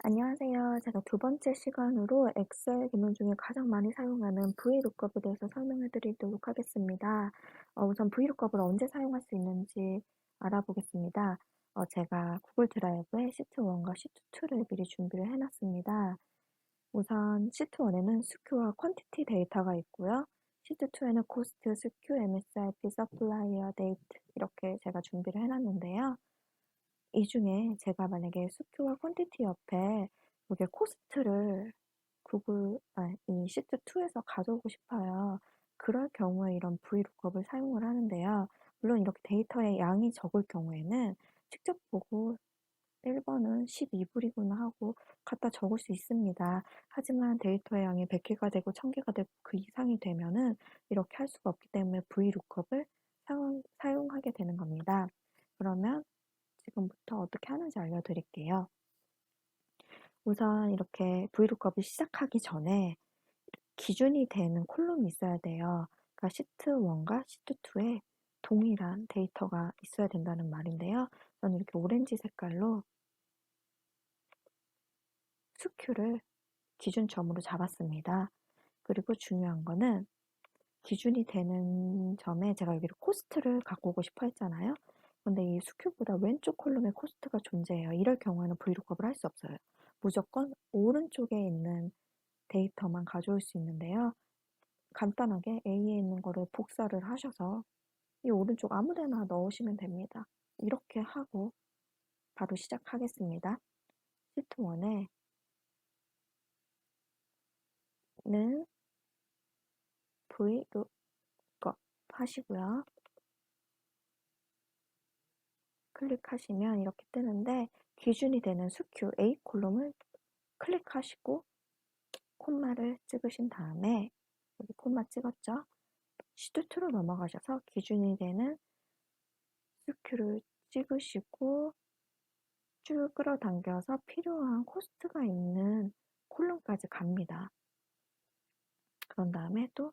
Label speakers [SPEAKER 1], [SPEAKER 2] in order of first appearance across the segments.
[SPEAKER 1] 안녕하세요. 제가 두 번째 시간으로 엑셀 기능 중에 가장 많이 사용하는 VLOOKUP에 대해서 설명해 드리도록 하겠습니다. 우선 VLOOKUP을 언제 사용할 수 있는지 알아보겠습니다. 제가 구글 드라이브에 시트 1과 시트 2를 미리 준비를 해 놨습니다. 우선 시트 1에는 SKU와 퀀티티 데이터가 있고요. 시트 2에는 코스트, SKU, MSRP, 서플라이어 데이트 이렇게 제가 준비를 해 놨는데요. 이 중에 제가 만약에 SKU와 퀀티티 옆에 이게 코스트를 이 시트 2에서 가져오고 싶어요. 그럴 경우에 이런 VLOOKUP을 사용을 하는데요. 물론 이렇게 데이터의 양이 적을 경우에는 직접 보고 1번은 12불이구나 하고 갖다 적을 수 있습니다. 하지만 데이터의 양이 100개가 되고 1000개가 되고 그 이상이 되면은 이렇게 할 수가 없기 때문에 VLOOKUP을 사용하게 되는 겁니다. 그러면 지금부터 어떻게 하는지 알려드릴게요. 우선 이렇게 VLOOKUP을 시작하기 전에 기준이 되는 콜럼이 있어야 돼요. 그러니까 시트 1과 시트 2에 동일한 데이터가 있어야 된다는 말인데요. 저는 이렇게 오렌지 색깔로 SKU를 기준점으로 잡았습니다. 그리고 중요한 거는 기준이 되는 점에 제가 여기를 코스트를 갖고 오고 싶어 했잖아요. 근데 이 SKU보다 왼쪽 콜럼에 코스트가 존재해요. 이럴 경우에는 VLOOKUP을 할 수 없어요. 무조건 오른쪽에 있는 데이터만 가져올 수 있는데요. 간단하게 A에 있는 거를 복사를 하셔서 이 오른쪽 아무 데나 넣으시면 됩니다. 이렇게 하고 바로 시작하겠습니다. 시트 1에는 VLOOKUP 하시고요. 클릭하시면 이렇게 뜨는데 기준이 되는 SKU A 콜럼을 클릭하시고 콤마를 찍으신 다음에 여기 콤마 찍었죠? 시트 2로 넘어가셔서 기준이 되는 SKU를 찍으시고 쭉 끌어당겨서 필요한 코스트가 있는 콜럼까지 갑니다. 그런 다음에 또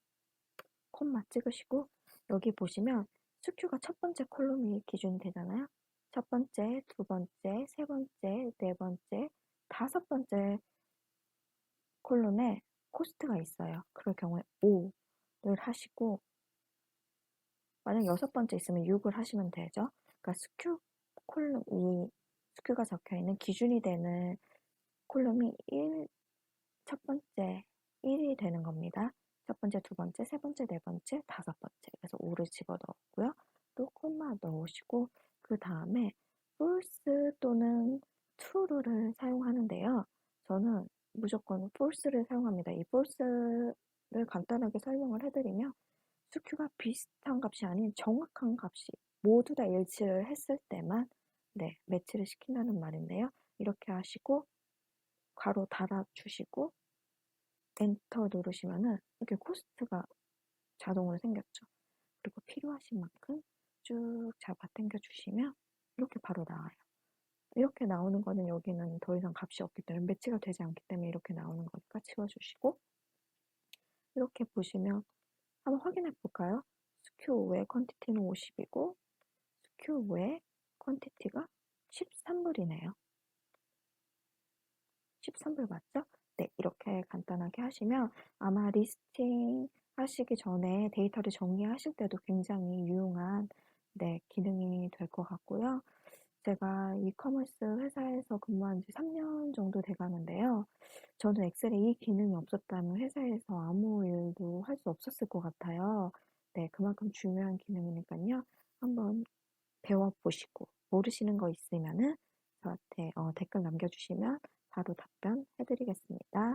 [SPEAKER 1] 콤마 찍으시고 여기 보시면 SKU가 첫 번째 콜럼이 기준이 되잖아요. 첫 번째, 두 번째, 세 번째, 네 번째, 다섯 번째 콜럼에 코스트가 있어요. 그럴 경우에 5를 하시고 만약 여섯 번째 있으면 6을 하시면 되죠. 그러니까 SKU 콜럼 이 SKU가 적혀 있는 기준이 되는 콜럼이 첫 번째 1이 되는 겁니다. 첫 번째, 두 번째, 세 번째, 네 번째, 다섯 번째. 그래서 5를 집어 넣었고요. 또 콤마 넣으시고 그 다음에 false 또는 true를 사용하는데요. 저는 무조건 false를 사용합니다. 이 false를 간단하게 설명을 해드리면 SKU가 비슷한 값이 아닌 정확한 값이 모두 다 일치를 했을 때만 매치를 시킨다는 말인데요. 이렇게 하시고 괄호 닫아주시고 엔터 누르시면은 이렇게 코스트가 자동으로 생겼죠. 그리고 필요하신 만큼 쭉 잡아 당겨 주시면 이렇게 바로 나와요. 이렇게 나오는 거는 여기는 더 이상 값이 없기 때문에 매치가 되지 않기 때문에 이렇게 나오는 거니까 지워주시고 이렇게 보시면 한번 확인해 볼까요? SKU 외 퀀티티는 50이고 SKU 외 퀀티티가 13불이네요. 13불 맞죠? 네, 이렇게 간단하게 하시면 아마 리스팅 하시기 전에 데이터를 정리하실 때도 굉장히 유용한 기능이 될 것 같고요. 제가 이커머스 회사에서 근무한 지 3년 정도 돼 가는데요. 저는 엑셀에 이 기능이 없었다면 회사에서 아무 일도 할 수 없었을 것 같아요. 네, 그만큼 중요한 기능이니까요. 한번 배워보시고 모르시는 거 있으면은 저한테 댓글 남겨주시면 바로 답변 해드리겠습니다.